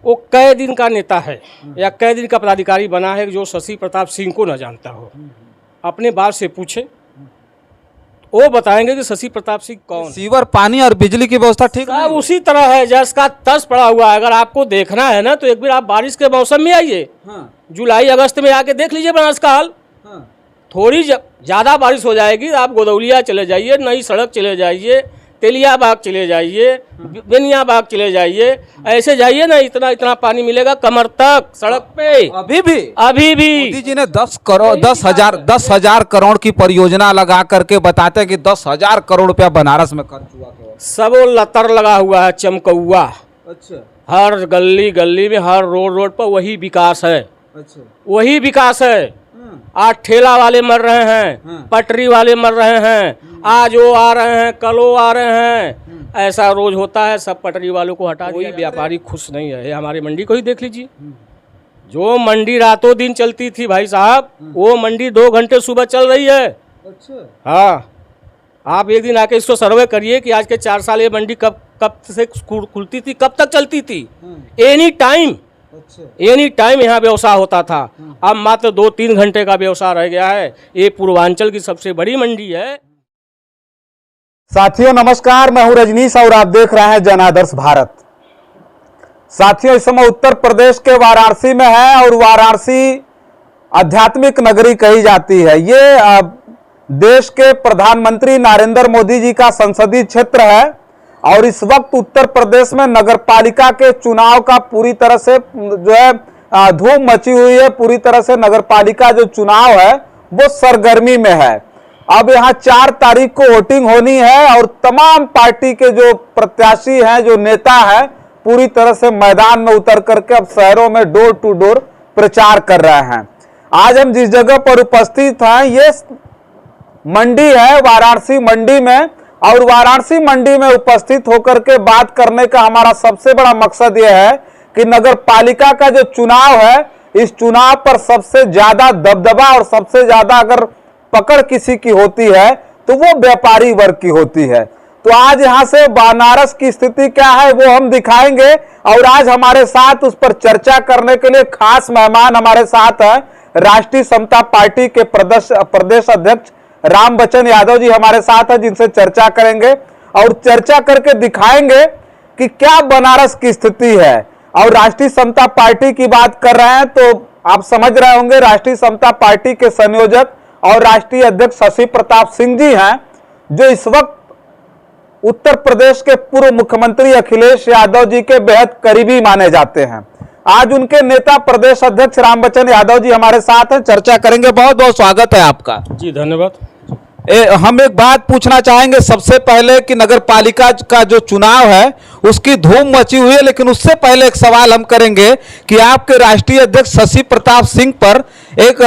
वो कै दिन का नेता है या कै दिन का पदाधिकारी बना है जो शशि प्रताप सिंह को न जानता हो। अपने बाप से पूछे, वो बताएंगे कि शशि प्रताप सिंह कौन। सीवर, पानी और बिजली की व्यवस्था ठीक सब उसी तरह है जैसे का तर्ज पड़ा हुआ है। अगर आपको देखना है ना तो एक बार आप बारिश के मौसम में आइए, जुलाई अगस्त में आके देख लीजिए बनारस का हाल। थोड़ी ज़्यादा बारिश हो जाएगी, आप गोदौलिया चले जाइए, नई सड़क चले जाइए, तेलिया बाग चले जाइए, बेनिया बाग चले जाइए, ऐसे जाइए ना, इतना इतना पानी मिलेगा कमर तक सड़क पे। अभी भी मोदी जी ने 10,000 करोड़ की परियोजना लगा करके बताते हैं कि 10,000 करोड़ रुपया बनारस में खर्च हुआ। सब वो लतर लगा हुआ है, चमकौआ। अच्छा, हर गली गली में, हर रोड रोड पर वही विकास है। अच्छा, वही विकास है। आज ठेला वाले मर रहे हैं, पटरी वाले मर रहे हैं, आज वो आ रहे हैं, कल वो आ रहे हैं, ऐसा रोज होता है। सब पटरी वालों को हटा दिया। कोई व्यापारी खुश नहीं है। हमारी मंडी को ही देख लीजिए, जो मंडी रातों दिन चलती थी भाई साहब, वो मंडी 2 घंटे सुबह चल रही है। अच्छा, हाँ, आप एक दिन आके इसको सर्वे करिए कि आज के 4 साल ये मंडी कब से खुलती थी, कब तक चलती थी। एनी टाइम, एनी टाइम यहाँ व्यवसाय होता था। अब मात्र 2-3 घंटे का व्यवसाय रह गया है। ये पूर्वांचल की सबसे बड़ी मंडी है। साथियों नमस्कार, मैं हूं रजनीश और आप देख रहे हैं जन आदर्श भारत। साथियों, इस समय उत्तर प्रदेश के वाराणसी में है और वाराणसी आध्यात्मिक नगरी कही जाती है। ये देश के प्रधानमंत्री नरेंद्र मोदी जी का संसदीय क्षेत्र है और इस वक्त उत्तर प्रदेश में नगरपालिका के चुनाव का पूरी तरह से जो है धूम मची हुई है। पूरी तरह से नगरपालिका जो चुनाव है वो सरगर्मी में है। अब यहाँ 4 तारीख को वोटिंग होनी है और तमाम पार्टी के जो प्रत्याशी हैं, जो नेता हैं, पूरी तरह से मैदान में उतर करके अब शहरों में डोर टू डोर प्रचार कर रहे हैं। आज हम जिस जगह पर उपस्थित हैं ये मंडी है, वाराणसी मंडी में, और वाराणसी मंडी में उपस्थित होकर के बात करने का हमारा सबसे बड़ा मकसद यह है कि नगर पालिका का जो चुनाव है, इस चुनाव पर सबसे ज्यादा दबदबा और सबसे ज्यादा अगर पकड़ किसी की होती है तो वो व्यापारी वर्ग की होती है। तो आज यहाँ से बनारस की स्थिति क्या है वो हम दिखाएंगे और आज हमारे साथ उस पर चर्चा करने के लिए खास मेहमान हमारे साथ है। राष्ट्रीय समता पार्टी के प्रदेश अध्यक्ष रामबचन यादव जी हमारे साथ है, जिनसे चर्चा करेंगे और चर्चा करके दिखाएंगे कि क्या बनारस की स्थिति है। और राष्ट्रीय समता पार्टी की बात कर रहे हैं तो आप समझ रहे होंगे राष्ट्रीय समता पार्टी के संयोजक और राष्ट्रीय अध्यक्ष शशि प्रताप सिंह जी हैं, जो इस वक्त उत्तर प्रदेश के पूर्व मुख्यमंत्री अखिलेश यादव जी के बेहद करीबी माने जाते हैं। आज उनके नेता प्रदेश अध्यक्ष रामबचन यादव जी हमारे साथ हैं, चर्चा करेंगे। बहुत बहुत स्वागत है आपका। जी धन्यवाद। हम एक बात पूछना चाहेंगे सबसे पहले कि नगर पालिका का जो चुनाव है उसकी धूम मची हुई है, लेकिन उससे पहले एक सवाल हम करेंगे कि आपके राष्ट्रीय अध्यक्ष शशि प्रताप सिंह पर एक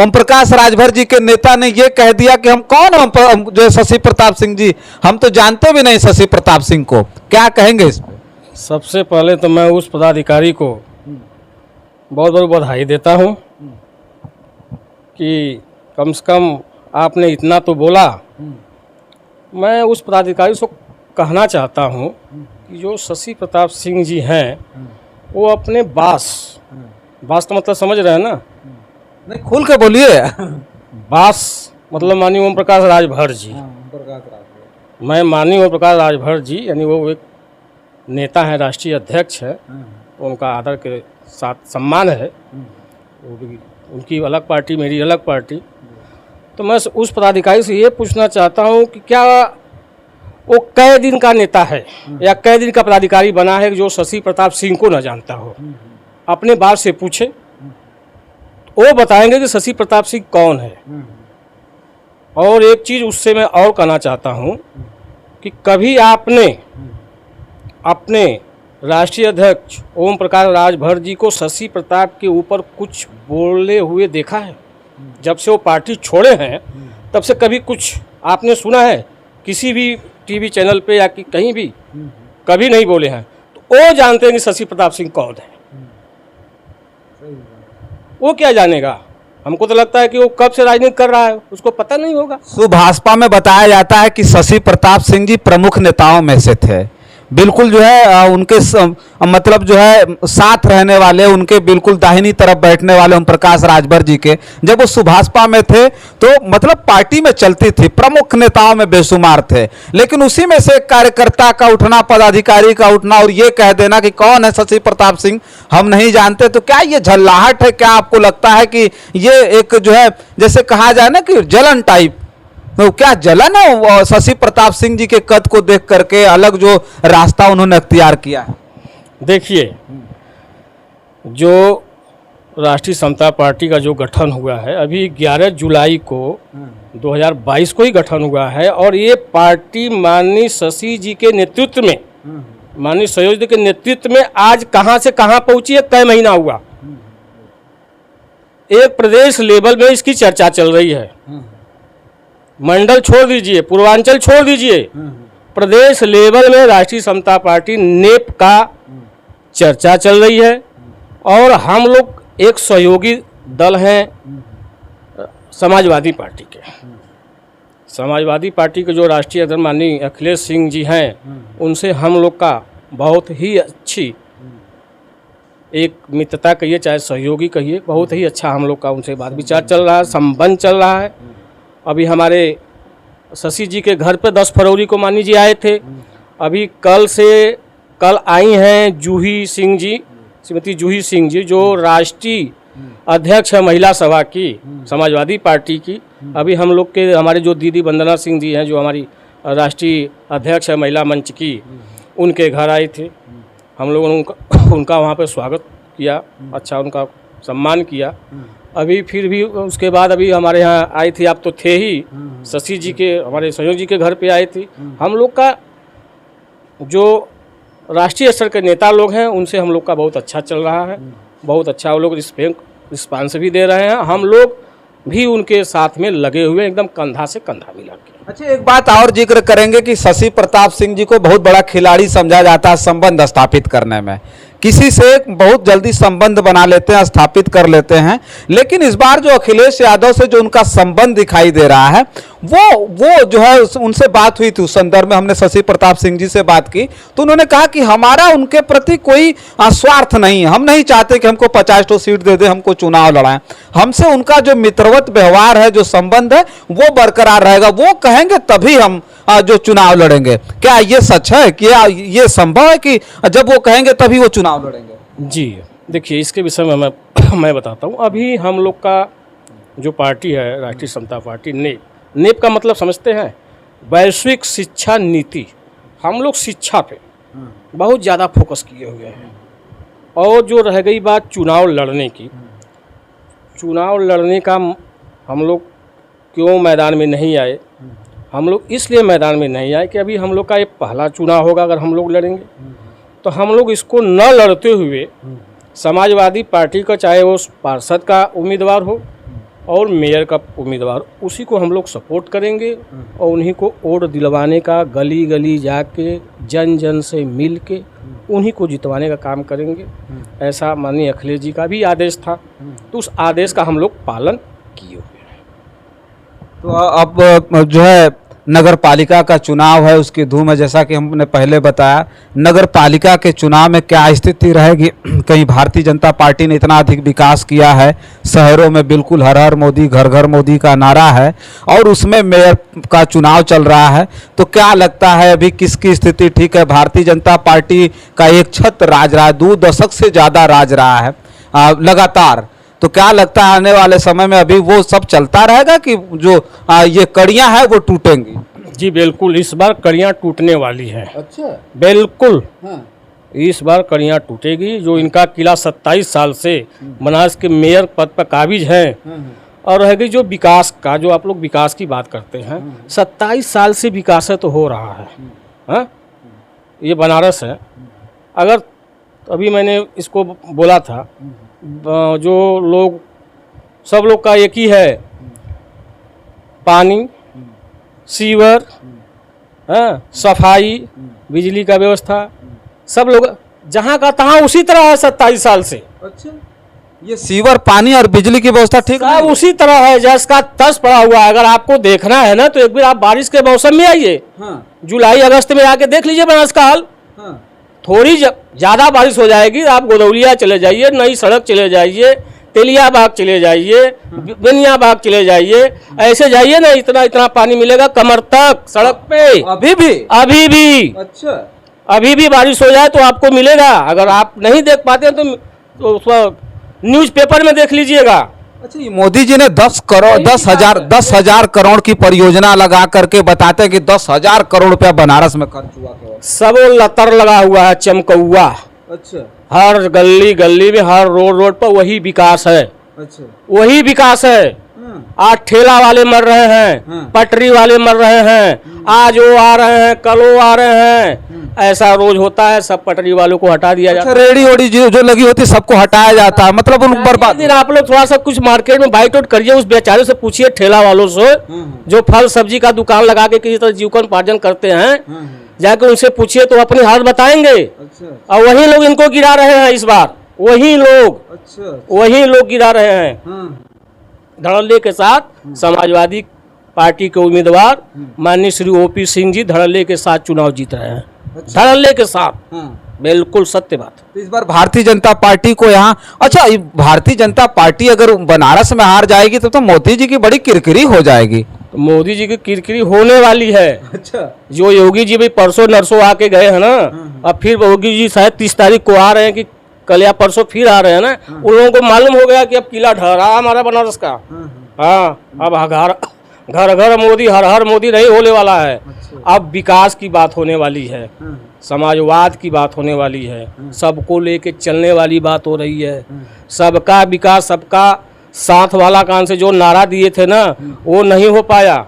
ओम प्रकाश राजभर जी के नेता ने यह कह दिया कि हम कौन हम जो शशि प्रताप सिंह जी, हम तो जानते भी नहीं शशि प्रताप सिंह को। क्या कहेंगे इस पर? सबसे पहले तो मैं उस पदाधिकारी को बहुत बहुत बधाई देता हूं कि कम से कम आपने इतना तो बोला। मैं उस पदाधिकारी से कहना चाहता हूं कि जो शशि प्रताप सिंह जी हैं वो अपने बास तो मतलब समझ रहे हैं ना? नहीं, खुल के बोलिए। बास मतलब माननीय ओम प्रकाश राजभर जी। मैं माननीय ओम प्रकाश राजभर जी, यानी वो एक नेता है, राष्ट्रीय अध्यक्ष है, उनका आदर के साथ सम्मान है। वो भी उनकी अलग पार्टी, मेरी अलग पार्टी। तो मैं उस पदाधिकारी से ये पूछना चाहता हूँ कि क्या वो कै दिन का नेता है या कै दिन का पदाधिकारी बना है जो शशि प्रताप सिंह को न जानता हो। अपने बाप से पूछे, वो बताएंगे कि शशि प्रताप सिंह कौन है। और एक चीज़ उससे मैं और कहना चाहता हूँ कि कभी आपने अपने राष्ट्रीय अध्यक्ष ओम प्रकाश राजभर जी को शशि प्रताप के ऊपर कुछ बोले हुए देखा है? जब से वो पार्टी छोड़े हैं तब से कभी कुछ आपने सुना है किसी भी टीवी चैनल पे या कहीं भी? कभी नहीं बोले हैं। तो वो जानते हैं कि शशि प्रताप सिंह कौन है। वो क्या जानेगा? हमको तो लगता है कि वो कब से राजनीति कर रहा है, उसको पता नहीं होगा। सुभाषपा में बताया जाता है कि शशि प्रताप सिंह जी प्रमुख नेताओं में से थे। बिल्कुल जो है उनके मतलब जो है साथ रहने वाले, उनके बिल्कुल दाहिनी तरफ बैठने वाले ओम प्रकाश राजभर जी के, जब वो सुभाषपा में थे तो मतलब पार्टी में चलती थी, प्रमुख नेताओं में बेशुमार थे। लेकिन उसी में से एक कार्यकर्ता का उठना, पदाधिकारी का उठना और ये कह देना कि कौन है शशि प्रताप सिंह हम नहीं जानते, तो क्या ये झल्लाहट है? क्या आपको लगता है कि ये एक जो है जैसे कहा जाए ना कि जलन टाइप, तो क्या जलन है शशि प्रताप सिंह जी के कद को देख करके, अलग जो रास्ता उन्होंने अख्तियार किया है? देखिए, जो राष्ट्रीय समता पार्टी का जो गठन हुआ है अभी 11 जुलाई को 2022 को ही गठन हुआ है, और ये पार्टी माननीय शशि जी के नेतृत्व में, माननीय सयोज जी के नेतृत्व में आज कहां से कहां पहुंची है, कई महीना हुआ। एक प्रदेश लेवल में इसकी चर्चा चल रही है, मंडल छोड़ दीजिए, पूर्वांचल छोड़ दीजिए, प्रदेश लेवल में राष्ट्रीय समता पार्टी नेप का चर्चा चल रही है। और हम लोग एक सहयोगी दल हैं समाजवादी पार्टी के। समाजवादी पार्टी के जो राष्ट्रीय अध्यक्ष माननीय अखिलेश सिंह जी हैं, उनसे हम लोग का बहुत ही अच्छी एक मित्रता कहिए चाहे सहयोगी कहिए, बहुत ही अच्छा हम लोग का उनसे बात विचार चल रहा है, संबंध चल रहा है। अभी हमारे शशि जी के घर पे 10 फरवरी को मानी जी आए थे। अभी कल आई हैं जूही सिंह जी, श्रीमती जूही सिंह जी, जो राष्ट्रीय अध्यक्ष है महिला सभा की, समाजवादी पार्टी की। अभी हम लोग के हमारे जो दीदी वंदना सिंह जी हैं, जो हमारी राष्ट्रीय अध्यक्ष है महिला मंच की, उनके घर आए थे। हम लोगों ने उनका वहाँ पे स्वागत किया, अच्छा उनका सम्मान किया। अभी फिर भी उसके बाद अभी हमारे यहाँ आई थी, आप तो थे ही, शशि जी के, हमारे संयोजक जी के घर पे आई थी। हम लोग का जो राष्ट्रीय स्तर के नेता लोग हैं, उनसे हम लोग का बहुत अच्छा चल रहा है, बहुत अच्छा वो लोग रिस्पांस भी दे रहे हैं। हम लोग भी उनके साथ में लगे हुए एकदम कंधा से कंधा मिला के। अच्छा, एक बात और जिक्र करेंगे कि शशि प्रताप सिंह जी को बहुत बड़ा खिलाड़ी समझा जाता है संबंध स्थापित करने में, किसी से बहुत जल्दी संबंध बना लेते हैं, स्थापित कर लेते हैं। लेकिन इस बार जो अखिलेश यादव से जो उनका संबंध दिखाई दे रहा है, वो जो है उनसे बात हुई थी, उस संदर्भ में हमने शशि प्रताप सिंह जी से बात की, तो उन्होंने कहा कि हमारा उनके प्रति कोई स्वार्थ नहीं है, हम नहीं चाहते कि हमको 50 सीट दे दे, हमको चुनाव लड़ाएं। हमसे उनका जो मित्रवत व्यवहार है, जो संबंध है, वो बरकरार रहेगा। वो कहेंगे तभी हम जो चुनाव लड़ेंगे। क्या ये सच है? क्या ये संभव है कि जब वो कहेंगे तभी वो चुनाव लड़ेंगे? जी देखिए, इसके विषय में मैं बताता हूँ। अभी हम लोग का जो पार्टी है राष्ट्रीय समता पार्टी, नेप का मतलब समझते हैं, वैश्विक शिक्षा नीति। हम लोग शिक्षा पे बहुत ज़्यादा फोकस किए हुए हैं। और जो रह गई बात चुनाव लड़ने की, चुनाव लड़ने का हम लोग क्यों मैदान में नहीं आए? हम लोग इसलिए मैदान में नहीं आए कि अभी हम लोग का ये पहला चुनाव होगा। अगर हम लोग लड़ेंगे तो हम लोग इसको न लड़ते हुए समाजवादी पार्टी का, चाहे वो पार्षद का उम्मीदवार हो और मेयर का उम्मीदवार, उसी को हम लोग सपोर्ट करेंगे और उन्हीं को वोट दिलवाने का, गली गली जाके जन जन से मिल के उन्हीं को जितवाने का काम करेंगे। ऐसा माननीय अखिलेश जी का भी आदेश था, तो उस आदेश का हम लोग पालन किए हुए हैं। तो अब जो है नगर पालिका का चुनाव है, उसकी धूम है। जैसा कि हमने पहले बताया, नगर पालिका के चुनाव में क्या स्थिति रहेगी? कहीं भारतीय जनता पार्टी ने इतना अधिक विकास किया है, शहरों में बिल्कुल हर हर मोदी, घर घर मोदी का नारा है, और उसमें मेयर का चुनाव चल रहा है। तो क्या लगता है अभी किसकी स्थिति ठीक है? भारतीय जनता पार्टी का एक छत राज रहा है, 2 दशक से ज़्यादा राज रहा है लगातार। तो क्या लगता है आने वाले समय में अभी वो सब चलता रहेगा कि जो ये कड़ियां हैं वो टूटेंगी? जी बिल्कुल, इस बार कड़ियां टूटने वाली हैं। अच्छा, बिल्कुल। हाँ। इस बार कड़ियां टूटेगी। जो इनका किला 27 साल से बनारस के मेयर पद पर काबिज हैं, और रह गई जो विकास का, जो आप लोग विकास की बात करते हैं, 27 साल से विकास तो हो रहा है। हाँ, ये बनारस है। अगर अभी मैंने इसको बोला था, जो लोग, सब लोग का एक ही है, पानी, सीवर, सफाई, बिजली का व्यवस्था, सब लोग जहाँ का तहाँ उसी तरह है 27 साल से। अच्छा, ये सीवर, पानी और बिजली की व्यवस्था ठीक है, उसी तरह है जैसा तर्ज पड़ा हुआ है। अगर आपको देखना है ना, तो एक बार आप बारिश के मौसम में आइए, जुलाई अगस्त में आके देख लीजिए बनारस का हाल। थोड़ी ज़्यादा बारिश हो जाएगी, आप गोदौलिया चले जाइए, नई सड़क चले जाइए, तेलिया बाग चले जाइए, बेनिया बाग चले जाइए, ऐसे जाइए ना, इतना इतना पानी मिलेगा कमर तक सड़क पे। अभी भी? अभी भी। अच्छा, अभी भी बारिश हो जाए तो आपको मिलेगा। अगर आप नहीं देख पाते हैं तो न्यूज़पेपर में देख लीजिएगा। अच्छा, ये मोदी जी ने 10 हजार करोड़ की परियोजना लगा करके बताते हैं कि 10,000 करोड़ रुपया बनारस में खर्च हुआ केवल। सब लतर लगा हुआ है, चमकौआ। अच्छा, हर गली गली में, हर रोड रोड पर वही विकास है। अच्छा, वही विकास है। आज ठेला वाले मर रहे हैं, पटरी वाले मर रहे हैं, आज वो आ रहे हैं, कल वो आ रहे हैं, ऐसा रोज होता है। सब पटरी वालों को हटा दिया जाता है। रेडी ओडी जो लगी होती है सबको हटाया जाता है, मतलब उन बर्बाद। दिन आप लोग थोड़ा सा कुछ मार्केट में बाइट आउट करिए, उस बेचारे से पूछिए, ठेला वालों से जो फल सब्जी का दुकान लगा के किसी तरह जीविकोपार्जन करते हैं, जाके उनसे पूछिए तो अपनी हाल बताएंगे। और वही लोग इनको गिरा रहे हैं इस बार, वही लोग गिरा रहे हैं। धड़ल्ले के साथ समाजवादी पार्टी के उम्मीदवार माननीय श्री ओपी सिंह जी धड़ल्ले के साथ चुनाव जीत रहे हैं। धड़ल्ले के साथ, बिल्कुल सत्य बात। तो इस बार भारतीय जनता पार्टी को यहाँ, अच्छा, भारतीय जनता पार्टी अगर बनारस में हार जाएगी तो मोदी जी की बड़ी किरकिरी हो जाएगी। तो मोदी जी की किरकिरी होने वाली है। अच्छा, जो योगी जी भी परसों नरसों आके गए हैं ना, अब फिर योगी जी शायद 30 तारीख को आ रहे हैं, कि कल या परसों फिर आ रहे हैं ना। उन लोगों को मालूम हो गया कि अब किला ढह रहा है हमारा बनारस का। हाँ, अब घर घर मोदी, हर हर मोदी नहीं होने वाला है। अब विकास की बात होने वाली है, समाजवाद की बात होने वाली है, सबको लेके चलने वाली बात हो रही है। सबका विकास, सबका साथ वाला कान से जो नारा दिए थे ना, वो नहीं हो पाया।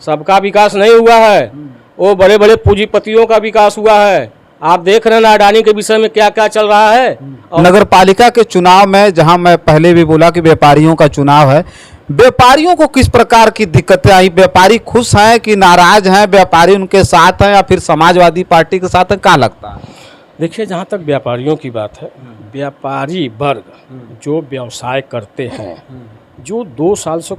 सबका विकास नहीं हुआ है, वो बड़े बड़े पूंजीपतियों का विकास हुआ है। आप देख रहे हैं ना अडानी के विषय में क्या क्या चल रहा है। नगर पालिका के चुनाव में, जहां मैं पहले भी बोला कि व्यापारियों का चुनाव है, व्यापारियों को किस प्रकार की दिक्कतें आई? व्यापारी खुश हैं कि नाराज हैं? व्यापारी उनके साथ हैं या फिर समाजवादी पार्टी के साथ है? कहाँ लगता है? देखिए, जहाँ तक व्यापारियों की बात है, व्यापारी वर्ग जो व्यवसाय करते हैं, जो 2 साल से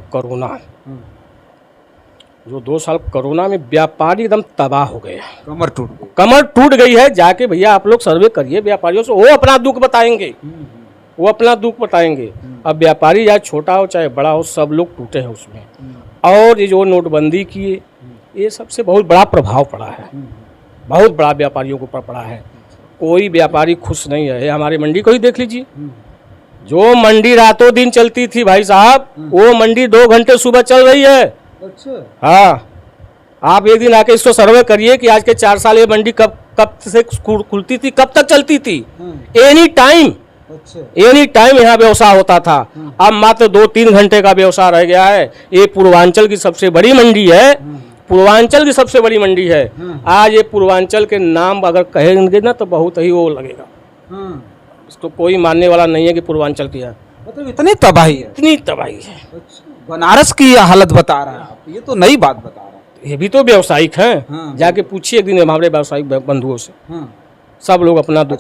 कोरोना में व्यापारी एकदम तबाह हो गए, कमर टूट गई है। जाके भैया आप लोग सर्वे करिए व्यापारियों से, वो अपना दुख बताएंगे। अब व्यापारी चाहे छोटा हो चाहे बड़ा हो, सब लोग टूटे हैं उसमें। और ये जो नोटबंदी की, ये सबसे बहुत बड़ा प्रभाव पड़ा है, बहुत बड़ा व्यापारियों को पड़ा है। कोई व्यापारी खुश नहीं है। हमारी मंडी को ही देख लीजिए, जो मंडी रातों दिन चलती थी भाई साहब, वो मंडी 2 घंटे सुबह चल रही है। अच्छा, हाँ, आप एक दिन आके इसको सर्वे करिए कि आज के 4 साल ये मंडी कब से खुलती थी, कब तक चलती थी। एनी टाइम यहाँ व्यवसाय होता था। अब मात्र 2-3 घंटे का व्यवसाय रह गया है। ये पूर्वांचल की सबसे बड़ी मंडी है, पूर्वांचल की सबसे बड़ी मंडी है। आज ये पूर्वांचल के नाम अगर कहेंगे ना तो बहुत ही वो लगेगा, इसको कोई मानने वाला नहीं है कि पूर्वांचल की है। मतलब इतनी तबाही है। बनारस की यह हालत बता रहा है आप, ये तो नई बात बता रहा है। ये भी तो व्यावसायिक हैं, जाके पूछिए एक दिन हमारे व्यावसायिक बंधुओं से, सब लोग अपना दुख